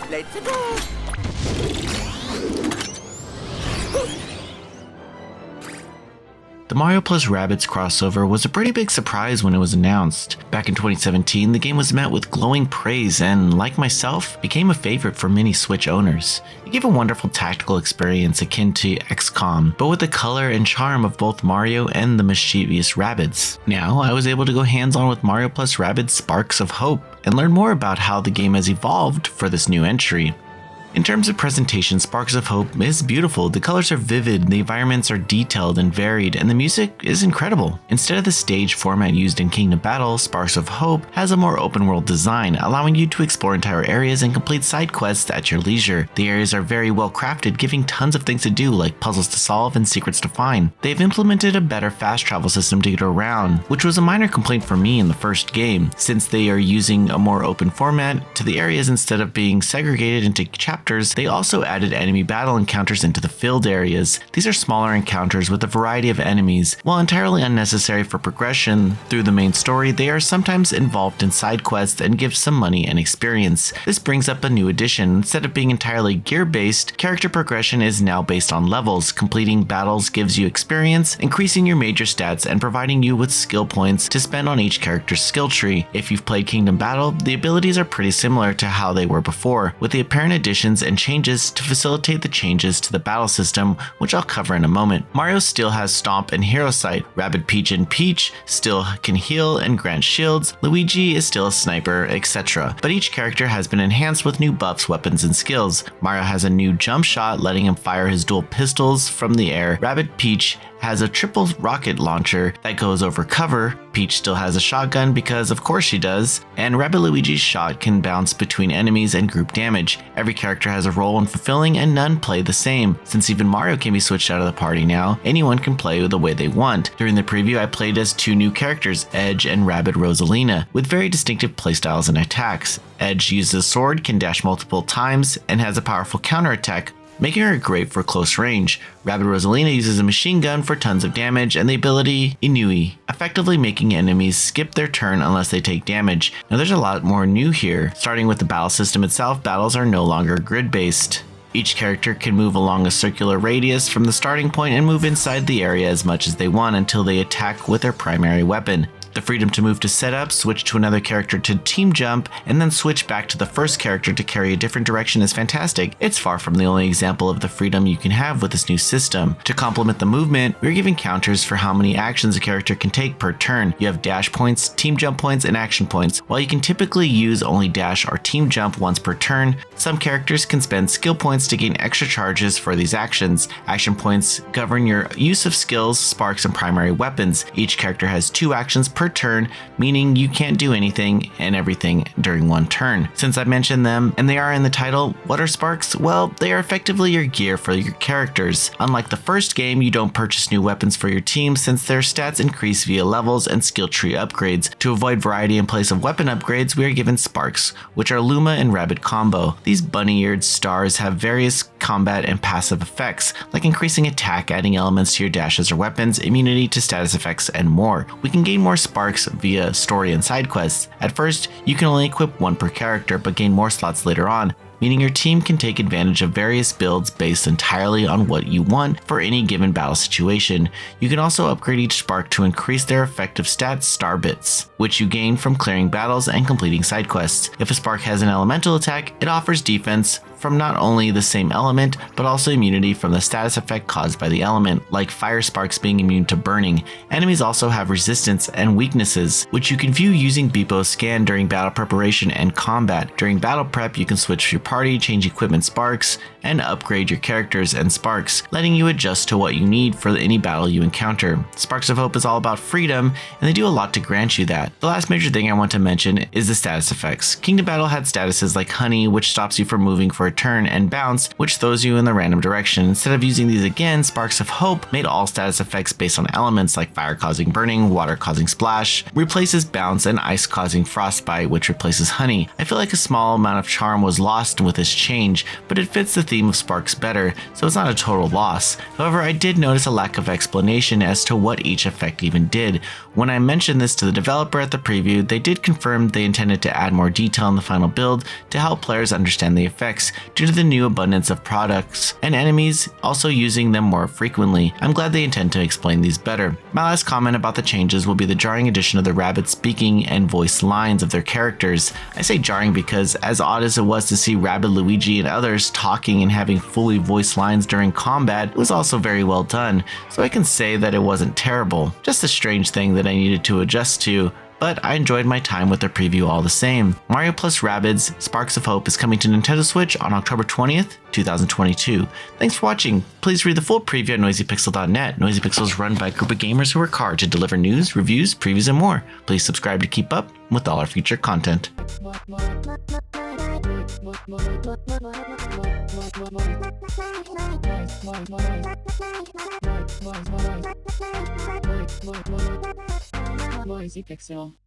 Let's go! The Mario plus Rabbids crossover was a pretty big surprise when it was announced. Back in 2017, the game was met with glowing praise and, like myself, became a favorite for many Switch owners. It gave a wonderful tactical experience akin to XCOM, but with the color and charm of both Mario and the mischievous Rabbids. Now, I was able to go hands-on with Mario plus Rabbids Sparks of Hope and learn more about how the game has evolved for this new entry. In terms of presentation, Sparks of Hope is beautiful. The colors are vivid, the environments are detailed and varied, and the music is incredible. Instead of the stage format used in Kingdom Battle, Sparks of Hope has a more open world design, allowing you to explore entire areas and complete side quests at your leisure. The areas are very well crafted, giving tons of things to do, like puzzles to solve and secrets to find. They've implemented a better fast travel system to get around, which was a minor complaint for me in the first game, since they are using a more open format to the areas instead of being segregated into chapters. They also added enemy battle encounters into the field areas. These are smaller encounters with a variety of enemies. While entirely unnecessary for progression through the main story, they are sometimes involved in side quests and give some money and experience. This brings up a new addition. Instead of being entirely gear-based, character progression is now based on levels. Completing battles gives you experience, increasing your major stats and providing you with skill points to spend on each character's skill tree. If you've played Kingdom Battle, the abilities are pretty similar to how they were before, with the apparent additions and changes to facilitate the changes to the battle system, which I'll cover in a moment. Mario still has Stomp and Hero Sight. Rabbid Peach and Peach still can heal and grant shields. Luigi is still a sniper, etc. But each character has been enhanced with new buffs, weapons, and skills. Mario has a new jump shot, letting him fire his dual pistols from the air. Rabbid Peach has a triple rocket launcher that goes over cover. Peach still has a shotgun because of course she does, and Rabbid Luigi's shot can bounce between enemies and group damage. Every character has a role in fulfilling and none play the same. Since even Mario can be switched out of the party now, anyone can play the way they want. During the preview, I played as two new characters, Edge and Rabbid Rosalina, with very distinctive playstyles and attacks. Edge uses a sword, can dash multiple times, and has a powerful counterattack, making her great for close range. Rabbid Rosalina uses a machine gun for tons of damage and the ability Inui, effectively making enemies skip their turn unless they take damage. Now there's a lot more new here. Starting with the battle system itself, battles are no longer grid-based. Each character can move along a circular radius from the starting point and move inside the area as much as they want until they attack with their primary weapon. The freedom to move to setup, switch to another character to team jump, and then switch back to the first character to carry a different direction is fantastic. It's far from the only example of the freedom you can have with this new system. To complement the movement, we're giving counters for how many actions a character can take per turn. You have dash points, team jump points, and action points. While you can typically use only dash or team jump once per turn, some characters can spend skill points to gain extra charges for these actions. Action points govern your use of skills, sparks, and primary weapons. Each character has 2 actions per turn, meaning you can't do anything and everything during one turn. Since I mentioned them and they are in the title, what are sparks? Well, they are effectively your gear for your characters. Unlike the first game, you don't purchase new weapons for your team since their stats increase via levels and skill tree upgrades. To avoid variety in place of weapon upgrades, we are given sparks, which are Luma and Rabbid combo. These bunny-eared stars have various combat and passive effects, like increasing attack, adding elements to your dashes or weapons, immunity to status effects, and more. We can gain more sparks via story and side quests. At first, you can only equip 1 per character, but gain more slots later on, meaning your team can take advantage of various builds based entirely on what you want for any given battle situation. You can also upgrade each spark to increase their effective stats, star bits, which you gain from clearing battles and completing side quests. If a spark has an elemental attack, it offers defense from not only the same element, but also immunity from the status effect caused by the element, like fire sparks being immune to burning. Enemies also have resistance and weaknesses, which you can view using Beepo's scan during battle preparation and combat. During battle prep, you can switch your party, change equipment sparks, and upgrade your characters and sparks, letting you adjust to what you need for any battle you encounter. Sparks of Hope is all about freedom, and they do a lot to grant you that. The last major thing I want to mention is the status effects. Kingdom Battle had statuses like Honey, which stops you from moving for return and bounce, which throws you in the random direction. Instead of using these again, Sparks of Hope made all status effects based on elements like fire causing burning, water causing splash, replaces bounce, and ice causing frostbite, which replaces honey. I feel like a small amount of charm was lost with this change, but it fits the theme of Sparks better, so it's not a total loss. However, I did notice a lack of explanation as to what each effect even did. When I mentioned this to the developer at the preview, they did confirm they intended to add more detail in the final build to help players understand the effects due to the new abundance of products and enemies also using them more frequently. I'm glad they intend to explain these better. My last comment about the changes will be the jarring addition of the Rabids speaking and voice lines of their characters. I say jarring because, as odd as it was to see Rabbid Luigi and others talking and having fully voiced lines during combat, it was also very well done, so I can say that it wasn't terrible. Just a strange thing that I needed to adjust to, but I enjoyed my time with the preview all the same. Mario plus Rabbids Sparks of Hope is coming to Nintendo Switch on October 20th, 2022. Thanks for watching. Please read the full preview at noisypixel.net. Noisy Pixel is run by a group of gamers who work hard to deliver news, reviews, previews, and more. Please subscribe to keep up with all our future content. Noisy Pixel.